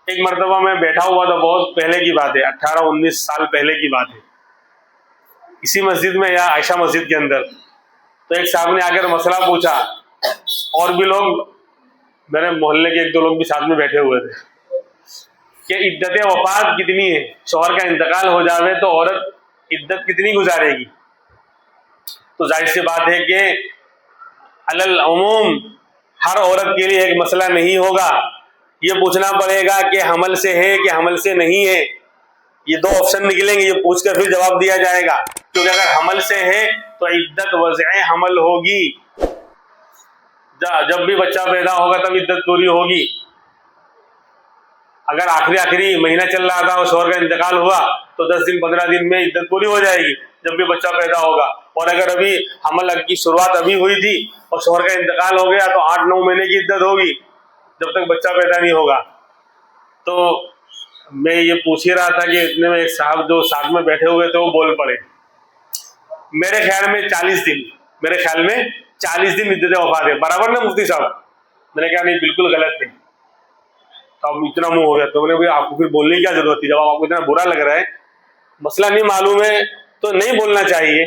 एक मर्तबा मैं बैठा हुआ था, बहुत पहले की बात है, 18-19 साल पहले की बात है, इसी मस्जिद में या आयशा मस्जिद के अंदर। तो एक साहब ने आकर मसला पूछा, और भी लोग, मेरे मोहल्ले के 1-2 लोग भी साथ में बैठे हुए थे, कि इद्दत वफात कितनी है, शौहर का इंतकाल हो जावे तो औरत इद्दत कितनी गुजारेगी। तो जाहिर सी बात है कि अलल उमूम हर औरत के लिए एक मसला नहीं होगा, ये पूछना पड़ेगा कि हमल से है कि हमल से नहीं है। ये 2 ऑप्शन निकलेंगे, ये पूछ कर फिर जवाब दिया जाएगा। क्योंकि अगर हमल से है तो इद्दत वज़अ हमल होगी, जब भी बच्चा पैदा होगा तब इद्दत पूरी होगी। अगर आखिरी महीना चल रहा था और शौहर का इंतकाल हुआ तो 10 दिन 15 दिन में इद्दत पूरी हो जाएगी, जब भी बच्चा पैदा होगा। और अगर अभी हमल की शुरुआत अभी हुई थी और शौहर का इंतकाल हो गया तो 8-9 महीने की इद्दत होगी, जब तक बच्चा पैदा नहीं होगा। तो मैं ये पूछ ही रहा था कि इतने में एक साहब जो साथ में बैठे हुए थे वो बोल पड़े, मेरे ख्याल में 40 दिन, मेरे ख्याल में 40 दिन इद्दत वफात है, बराबर ना मुफ्ती साहब? मैंने कहा नहीं, बिल्कुल गलत है। तो अब इतना मुंह हो गया, तो मैंने भाई आपको फिर बोलने की क्या जरूरत थी, जब आपको इतना बुरा लग रहा है, मसला नहीं मालूम है तो नहीं बोलना चाहिए,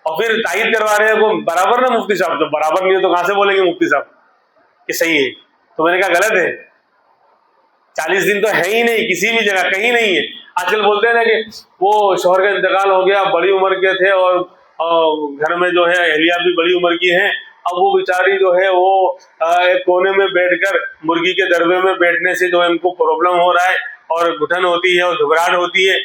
और फिर तायद करवा रहे हैं वो बराबर ना मुफ्ती साहब? तो बराबर नहीं है तो कहां से बोलेंगे मुफ्ती साहब कि सही है? तो मैंने कहा गलत है, 40 दिन तो है ही नहीं, किसी भी जगह कहीं नहीं है। आजकल बोलते हैं ना कि वो शौहर का इंतकाल हो गया, बड़ी उम्र के थे और घर में जो है अहलिया भी बड़ी उम्र की हैं, अब वो बेचारी जो है वो एक कोने में बैठकर मुर्गी के दरबे में बैठने से जो है उनको प्रॉब्लम हो रहा है और घुटन होती है और घबराहट होती है।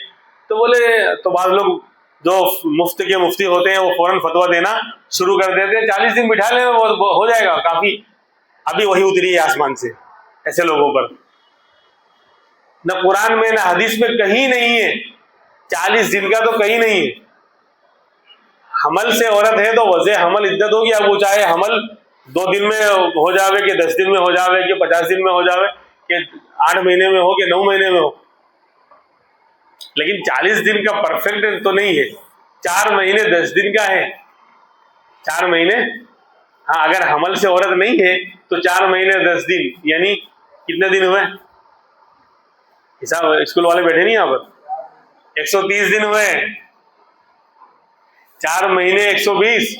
तो बोले, तो बाद लोग जो मुफ्त के मुफ्ती होते हैं वो फौरन फतवा देना शुरू कर देते हैं, 40 दिन बिठा ले वो हो जाएगा काफी। अभी वही उतरी है आसमान से ऐसे लोगों पर, न कुरान में न हदीस में कहीं नहीं है 40 दिन का, तो कहीं नहीं है। हमल से औरत है तो वज़े हमल इद्दत होगी। अब वो चाहे हमल 2 दिन में हो जावे कि 10 दिन में हो जावे कि 50 दिन में हो जावे कि 8 महीने में हो कि 9 महीने में हो, लेकिन 40 दिन का परफेक्ट तो नहीं है। 4 महीने 10 दिन का है, 4 महीने। हाँ, अगर हमल से औरत नहीं है तो 4 महीने 10 दिन, यानी कितने दिन हुए? हिसाब स्कूल वाले बैठे नहीं यहाँ पर, 130 दिन हुए। 4 महीने 120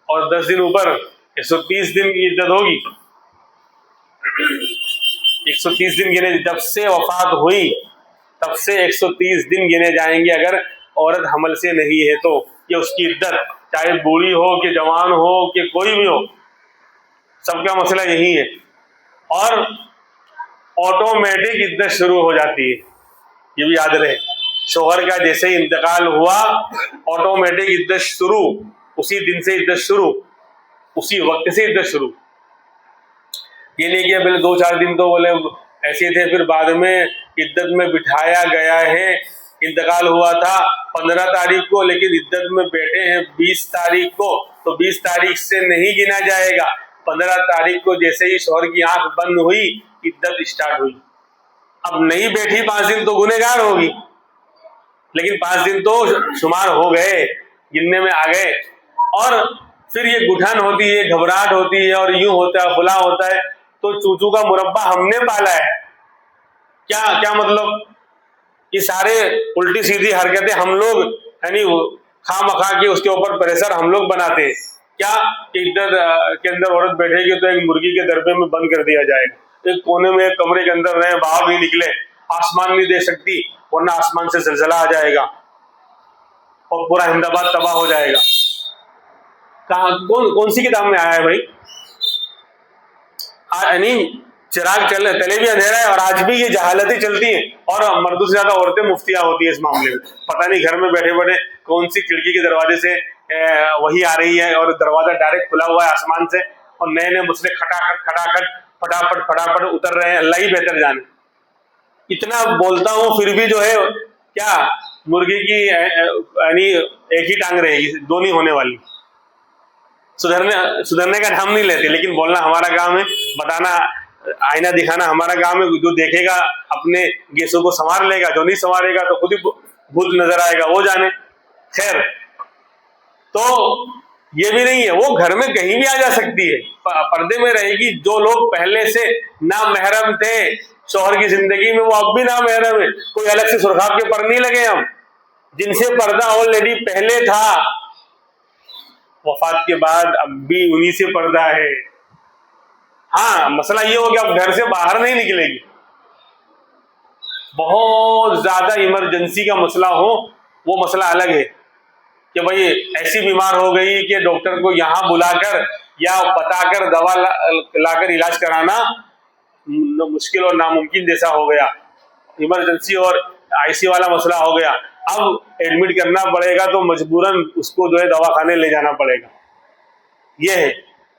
और 10 दिन ऊपर 130 दिन की इद्दत होगी। 130 दिन गिने, जब से वफात हुई तब से 130 दिन गिने जाएंगे अगर औरत हमल से नहीं है तो। ये उसकी इद्दत, चाहे बूढ़ी हो कि जवान हो कि कोई भी हो, सबका मसला यही है। और ऑटोमेटिक इद्दत शुरू हो जाती है, ये भी याद रहे। शौहर का जैसे ही इंतकाल हुआ ऑटोमेटिक इद्दत शुरू, उसी दिन से इद्दत शुरू, उसी वक्त से इद्दत शुरू। ये नहीं कि पहले 2-4 दिन तो बोले ऐसे थे, फिर बाद में इद्दत में बिठाया गया है। इंतकाल हुआ था 15 तारीख को, लेकिन इद्दत में बैठे हैं 20 तारीख को, तो 20 तारीख से नहीं गिना जाएगा। 15 तारीख को जैसे ही शौहर की आंख बंद हुई इद्दत स्टार्ट हुई। अब नहीं बैठी 5 दिन तो गुनहगार होगी, लेकिन 5 दिन तो शुमार हो गए, गिनने में आ गए। और फिर ये गुठन होती है, घबराहट होती है और यूं होता है फुला होता है। तो चूचू का मुरब्बा हमने पाला है, क्या मतलब? ये सारे उल्टी सीधी हरकतें हम लोग, यानी खामखा के उसके ऊपर प्रेशर हम लोग बनाते हैं। क्या इद्दत के अंदर औरत बैठेगी तो एक मुर्गी के दरबे में बंद कर दिया जाएगा, एक कोने में एक कमरे के अंदर रहे, बाहर नहीं निकले, आसमान नहीं दे सकती वरना आसमान से जलजला आ जाएगा और पूरा अहमदाबाद तबाह हो जाएगा। कहा कौन सी किताब में आया है भाई? यानी चिराग तले भी अंधेरा है और आज भी ये जहालतें चलती हैं, और मर्दों से ज्यादा औरतें मुफ्तियां होती है इस मामले में। पता नहीं घर में बैठे बैठे कौन सी खिड़की के दरवाजे से वही आ रही है और दरवाजा डायरेक्ट खुला हुआ है आसमान से, और नए नए मसले खटाखट फटाफट उतर रहे हैं। अल्लाह ही बेहतर जाने। इतना बोलता हूं फिर भी जो है क्या मुर्गी की यानी एक ही टांग रहेगी, दो नहीं होने वाली। सुधरने का नाम नहीं लेते, लेकिन बोलना हमारा काम है, बताना आईना दिखाना हमारा काम है। जो देखेगा अपने गेसों को संवार लेगा, जो नहीं संवारेगा तो खुद ही भूत नजर आएगा, वो जाने। खैर, तो ये भी नहीं है, वो घर में कहीं भी आ जा सकती है, पर्दे में रहेगी। जो लोग पहले से ना महरम थे शौहर की जिंदगी में, वो अब भी ना महरम है, कोई अलग से सुरखाब के पर नहीं लगे हम। जिनसे पर्दा ऑलरेडी पहले था, वफात के बाद अब भी उन्हीं से पर्दा है। हाँ, मसला ये हो गया अब घर से बाहर नहीं निकलेगी, बहुत ज्यादा इमरजेंसी का मसला हो, वो मसला अलग है कि भाई ऐसी बीमार हो गई कि डॉक्टर को यहां बुलाकर या बताकर दवा लाकर इलाज कराना मुश्किल और नामुमकिन जैसा हो गया, इमरजेंसी और आईसी वाला मसला हो गया। अब एडमिट करना पड़ेगा तो मजबूरन उसको जो है दवाखाने ले जाना पड़ेगा, ये है।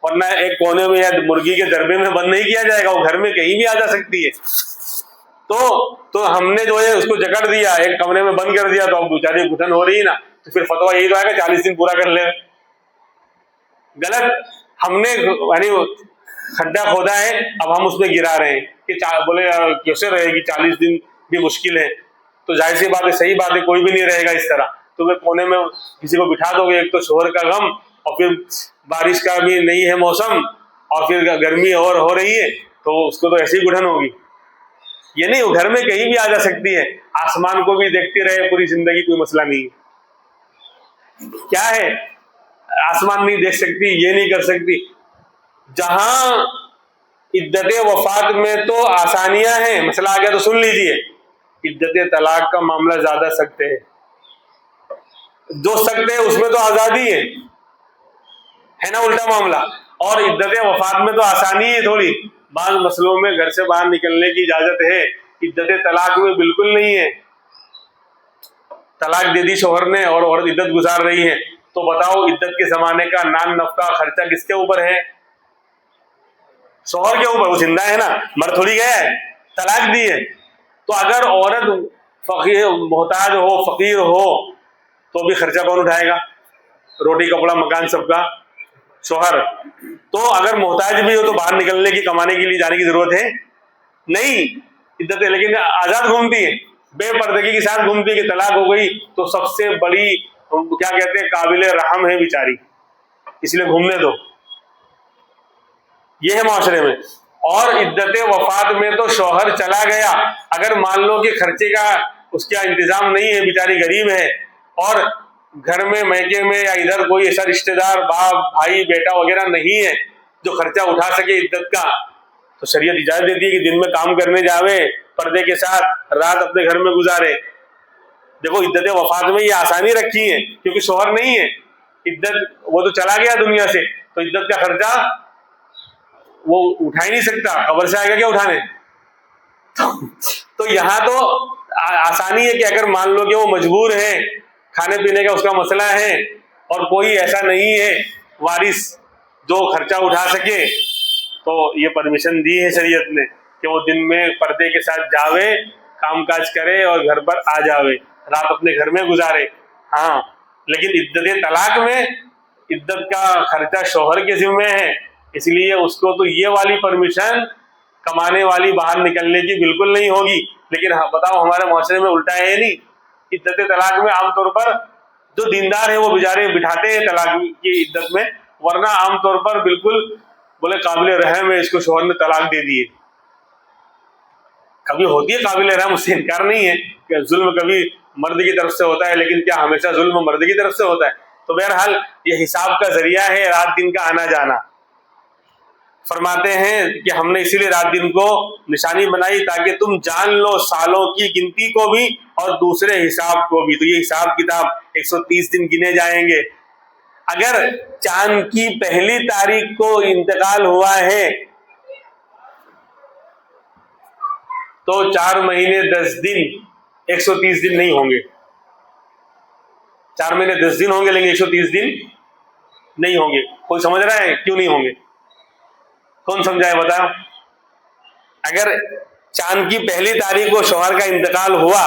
वरना एक कोने में या मुर्गी के दरबे में बंद नहीं किया जाएगा, वो घर में कहीं भी आ जा सकती है। तो हमने जो है उसको जकड़ दिया, एक कमरे में बंद कर दिया, तो अब बेचारी घुटन हो रही ना, तो फिर फतवा यही तो आएगा 40 दिन पूरा कर ले। गलत, हमने यानी खड्डा खोदा है, अब हम उसमें गिरा रहे हैं कि बोले कैसे रहेगी 40 दिन भी मुश्किल है। तो जाहिर सी बात है, सही बात है, कोई भी नहीं रहेगा इस तरह। तो वे कोने में किसी को बिठा दोगे, एक तो शोहर का गम और फिर बारिश का भी नहीं है मौसम और फिर गर्मी और हो रही है, तो उसको तो ऐसी घुटन होगी। ये नहीं, वो घर में कहीं भी आ जा सकती है, आसमान को भी देखती रहे पूरी जिंदगी, कोई मसला नहीं। क्या है, आसमान नहीं देख सकती, ये नहीं कर सकती। जहां इद्दत वफात में तो आसानियां हैं, मसला आ गया तो सुन लीजिए, इद्दत तलाक का मामला ज्यादा सख्त है। जो सख्त है उसमें तो आजादी है ना, उल्टा मामला। और इद्दत वफात में तो आसानी है थोड़ी, बाद मसलों में घर से बाहर निकलने की इजाजत है, इद्दत तलाक में बिल्कुल नहीं है। तलाक दे दी शोहर ने और औरत इद्दत गुजार रही है, तो बताओ इद्दत के जमाने का नान नफ्का खर्चा किसके ऊपर है? शोहर के ऊपर। वो जिंदा है ना, मर थोड़ी गया है, तलाक दी है। तो अगर औरत फकीर मोहताज हो, फकीर हो, तो भी खर्चा कौन उठाएगा? रोटी कपड़ा मकान सबका शोहर। तो अगर मोहताज भी हो तो बाहर निकलने की, कमाने के लिए जाने की जरूरत है नहीं, इद्दत है। लेकिन आजाद घूमती है, बेपर्दगी के साथ घूमती है कि तलाक हो गई तो सबसे बड़ी क्या कहते हैं, काबिले रहम है बेचारी, इसलिए घूमने दो, ये है माशरे में। और इद्दत वफात में तो शौहर चला गया, अगर मान लो कि खर्चे का उसका इंतजाम नहीं है, बेचारी गरीब है, और घर में मैके में या इधर कोई ऐसा रिश्तेदार बाप भाई बेटा वगैरह नहीं है जो खर्चा उठा सके इद्दत का, तो शरीयत इजाजत देती है कि दिन में काम करने जावे पर्दे के साथ, रात अपने घर में गुजारे। देखो इद्दत वफात में ये आसानी रखी है, क्योंकि शौहर नहीं है, इद्दत वो तो चला गया दुनिया से, तो इद्दत का खर्चा वो उठा ही नहीं सकता, कब्र से आएगा क्या उठाने? तो यहाँ तो आसानी है कि अगर मान लो कि वो मजबूर है, खाने पीने का उसका मसला है और कोई ऐसा नहीं है वारिस जो खर्चा उठा सके, तो ये परमिशन दी है शरीयत ने कि वो दिन में पर्दे के साथ जावे, कामकाज करे और घर पर आ जावे, रात अपने घर में गुजारे। हाँ, लेकिन इद्दत तलाक में इद्दत का खर्चा शौहर के जिम्मे है, इसलिए उसको तो ये वाली परमिशन कमाने वाली बाहर निकलने की बिल्कुल नहीं होगी। लेकिन हाँ, बताओ हमारे माशरे में उल्टा है नहीं, इद्दत तलाक में आमतौर पर जो दीनदार है वो बेचारे बिठाते हैं तलाक की इद्दत में, वरना आमतौर पर बिल्कुल बोले काबिल रहम है, इसको शौहर ने तलाक दे दी है। कभी होती है काबिल रहम, उससे इनकार नहीं है कि जुल्म कभी मर्द की तरफ से होता है, लेकिन क्या हमेशा जुल्म मर्द की तरफ से होता है? तो बहरहाल ये हिसाब का जरिया है रात दिन का आना जाना। फरमाते हैं कि हमने इसीलिए रात दिन को निशानी बनाई ताकि तुम जान लो सालों की गिनती को भी और दूसरे हिसाब को भी। तो ये हिसाब किताब 130 दिन गिने जाएंगे। अगर चांद की पहली तारीख को इंतकाल हुआ है तो 4 महीने 10 दिन 130 दिन नहीं होंगे। 4 महीने 10 दिन होंगे लेकिन 130 दिन नहीं होंगे। कोई समझ रहा है क्यों नहीं होंगे? कौन समझाए बताओ? अगर चांद की पहली तारीख को शौहर का इंतकाल हुआ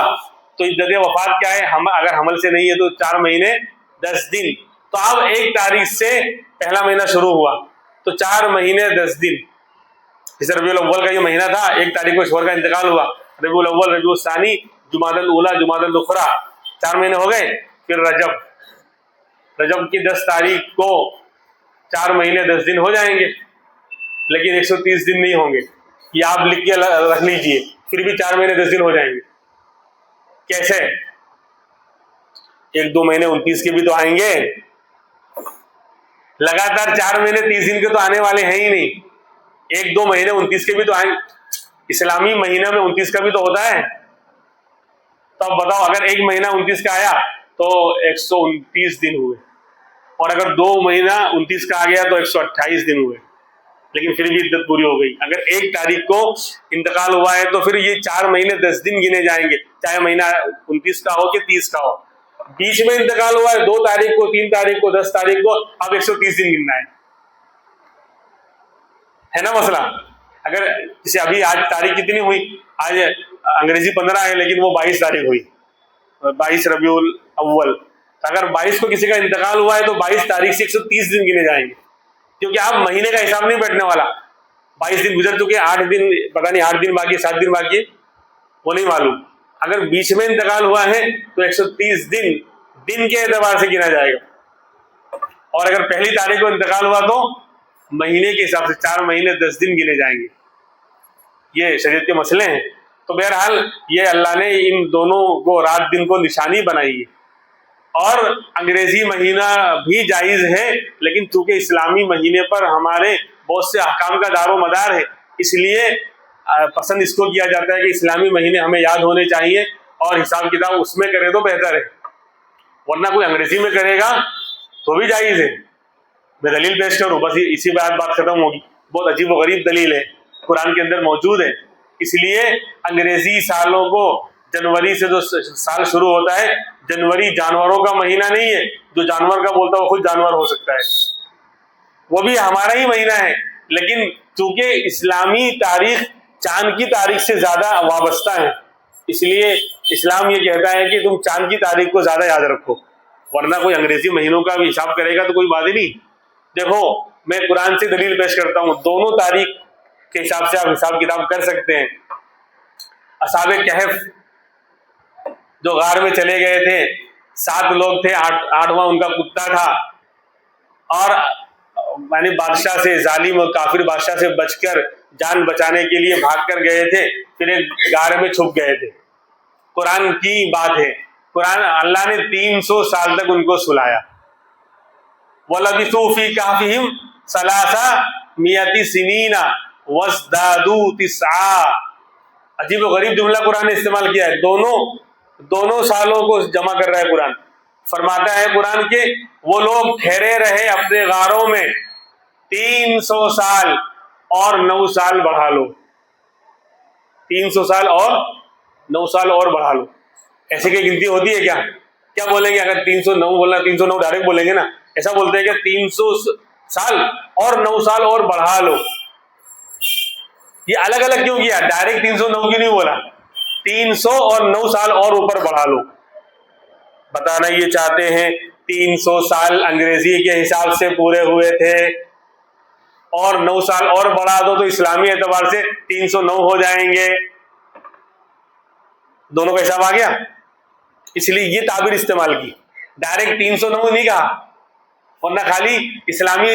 तो इद्दत वफात क्या है? हम अगर हमल से नहीं है तो 4 महीने 10 दिन। तो अब 1 तारीख से पहला महीना शुरू हुआ तो 4 महीने 10 दिन। जैसे रबीउल अव्वल का ये महीना था, 1 तारीख को शौहर का इंतकाल हुआ, रबीउल अव्वल, रबीउल सानी, जुमादुल ऊला, जुमादुल उखरा, 4 महीने हो गए। फिर रजब, रजब की 10 तारीख को 4 महीने 10 दिन हो जाएंगे, लेकिन 130 दिन नहीं होंगे। ये आप लिख के रख लीजिए, फिर भी 4 महीने 10 दिन हो जाएंगे। कैसे? 1-2 महीने 29 के भी तो आएंगे, लगातार 4 महीने 30 दिन के तो आने वाले हैं ही नहीं। 1-2 महीने 29 के भी तो आएंगे। इस्लामी महीना में 29 का भी तो होता है। तो अब बताओ, अगर 1 महीना 29 का आया तो 129 दिन हुए, और अगर 2 महीना 29 का आ गया तो 128 दिन हुए, लेकिन फिर भी इद्दत पूरी हो गई। अगर 1 तारीख को इंतकाल हुआ है तो फिर ये 4 महीने 10 दिन गिने जाएंगे, चाहे महीना 29 का हो कि 30 का हो। बीच में इंतकाल हुआ है 2 तारीख को, 3 तारीख को, 10 तारीख को, अब 130 दिन गिनना है ना मसला। अगर जैसे अभी आज तारीख कितनी हुई, आज अंग्रेजी 15 है लेकिन वो 22 तारीख हुई, 22 रबीउल अव्वल। अगर 22 को किसी का इंतकाल हुआ है तो 22 तारीख से 130 दिन गिने जाएंगे, क्योंकि आप महीने का हिसाब नहीं बैठने वाला। 22 दिन गुजर चुके, 8 दिन पता नहीं, 8 दिन बाकी, 7 दिन बाकी, वो नहीं मालूम। अगर बीच में इंतकाल हुआ है तो 130 दिन के एतबार से गिना जाएगा, और अगर पहली तारीख को इंतकाल हुआ तो महीने के हिसाब से 4 महीने 10 दिन गिने जाएंगे। ये शरीयत के मसले हैं। तो बहरहाल ये अल्लाह ने इन दोनों को, रात दिन को निशानी बनाई है। और अंग्रेजी महीना भी जायज़ है, लेकिन चूंकि इस्लामी महीने पर हमारे बहुत से अहकाम का दारो मदार है, इसलिए पसंद इसको किया जाता है कि इस्लामी महीने हमें याद होने चाहिए और हिसाब किताब उसमें करें तो बेहतर है। वरना कोई अंग्रेजी में करेगा तो भी जायज़ है। मैं दलील पेश करूँ, बस इसी बात खत्म होगी। बहुत अजीब व गरीब दलील है, कुरान के अंदर मौजूद है। इसलिए अंग्रेजी सालों को जनवरी से जो साल शुरू होता है, जनवरी जानवरों का महीना नहीं है। जो जानवर का बोलता है वो खुद जानवर हो सकता है, वो भी हमारा ही महीना है। लेकिन चूंकि इस्लामी तारीख चांद की तारीख से ज्यादा वाबस्ता है, इसलिए इस्लाम ये कहता है कि तुम चांद की तारीख को ज्यादा याद रखो। वरना कोई अंग्रेजी महीनों का भी हिसाब करेगा तो कोई बात ही नहीं। देखो, मैं कुरान से दलील पेश करता हूँ, दोनों तारीख के हिसाब से आप हिसाब किताब कर सकते हैं। असहाबे कहफ जो गार में चले गए थे, 7 लोग थे, 8वां उनका कुत्ता था, और यानी बादशाह से, जालिम और काफिर बादशाह से बचकर जान बचाने के लिए भागकर गए थे, फिर एक गार में छुप गए थे। कुरान की बात है, कुरान अल्लाह ने 300 साल तक उनको सुलाया। वलबिसू फी कहफिहिम सलासा मियति सिनीना वज़दादू तिस्आ। अजीब व गरीब जुमला कुरान ने इस्तेमाल किया है। दोनों सालों को जमा कर रहा है कुरान। फरमाता है कुरान के, वो लोग ठहरे रहे अपने गारों में 300 साल और 9 साल बढ़ा लो। 300 साल और 9 साल और बढ़ा लो। ऐसे की गिनती होती है क्या? क्या बोलेंगे? अगर 309 बोलना, 309 डायरेक्ट बोलेंगे ना, ऐसा बोलते हैं कि 300 साल और 9 साल और बढ़ा लो। ये अलग अलग क्यों किया? डायरेक्ट 309 क्यों नहीं बोला? 300 और 9 साल और ऊपर बढ़ा लो। बताना ये चाहते हैं 300 साल अंग्रेजी के हिसाब से पूरे हुए थे, और 9 साल और बढ़ा दो तो इस्लामी एतबार से 309 हो जाएंगे। दोनों का हिसाब आ गया, इसलिए ये ताबीर इस्तेमाल की। डायरेक्ट 309 नहीं कहा, वरना खाली इस्लामी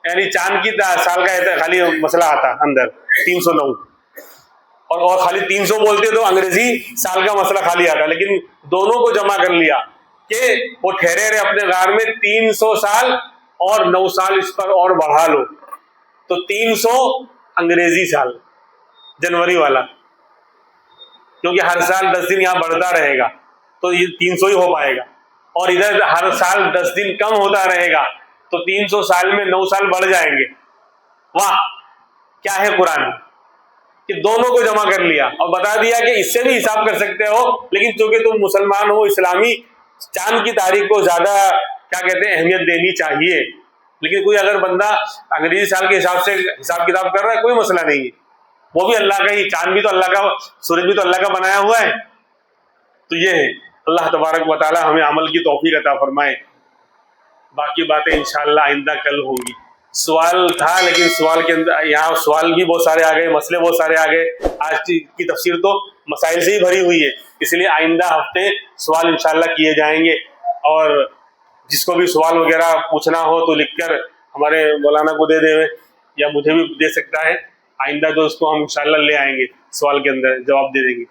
यानी चांद की साल का खाली मसला आता अंदर 309, और खाली 300 बोलते तो अंग्रेजी साल का मसला खाली आता। लेकिन दोनों को जमा कर लिया कि वो ठहरे रहे अपने गार में 300 साल और 9 साल इस पर और बढ़ा लो। तो 300 अंग्रेजी साल, जनवरी वाला, क्योंकि हर साल 10 दिन यहाँ बढ़ता रहेगा तो ये 300 ही हो पाएगा, और इधर हर साल 10 दिन कम होता रहेगा तो 300 साल में 9 साल बढ़ जाएंगे। वाह, क्या है कुरान कि दोनों को जमा कर लिया और बता दिया कि इससे भी हिसाब कर सकते हो, लेकिन चूंकि तुम मुसलमान हो, इस्लामी चांद की तारीख को ज्यादा क्या कहते हैं अहमियत देनी चाहिए। लेकिन कोई अगर बंदा अंग्रेजी साल के हिसाब से हिसाब किताब कर रहा है, कोई मसला नहीं है, वो भी अल्लाह का ही, चांद भी तो अल्लाह का, सूरज भी तो अल्लाह का बनाया हुआ है। तो ये है, अल्लाह तबारक व तआला हमें अमल की तौफीक अता फरमाए। बाकी बातें इंशाअल्लाह आइंदा कल होंगी। सवाल था, लेकिन सवाल के अंदर यहाँ सवाल भी बहुत सारे आ गए, मसले बहुत सारे आ गए। आज की तफसीर तो मसाइल से ही भरी हुई है, इसलिए आइंदा हफ्ते सवाल इंशाअल्लाह किए जाएंगे। और जिसको भी सवाल वगैरह पूछना हो तो लिखकर हमारे मौलाना को दे देवे या मुझे भी दे सकता है। आइंदा जो उसको हम इंशाल्लाह ले आएंगे, सवाल के अंदर जवाब दे देंगे।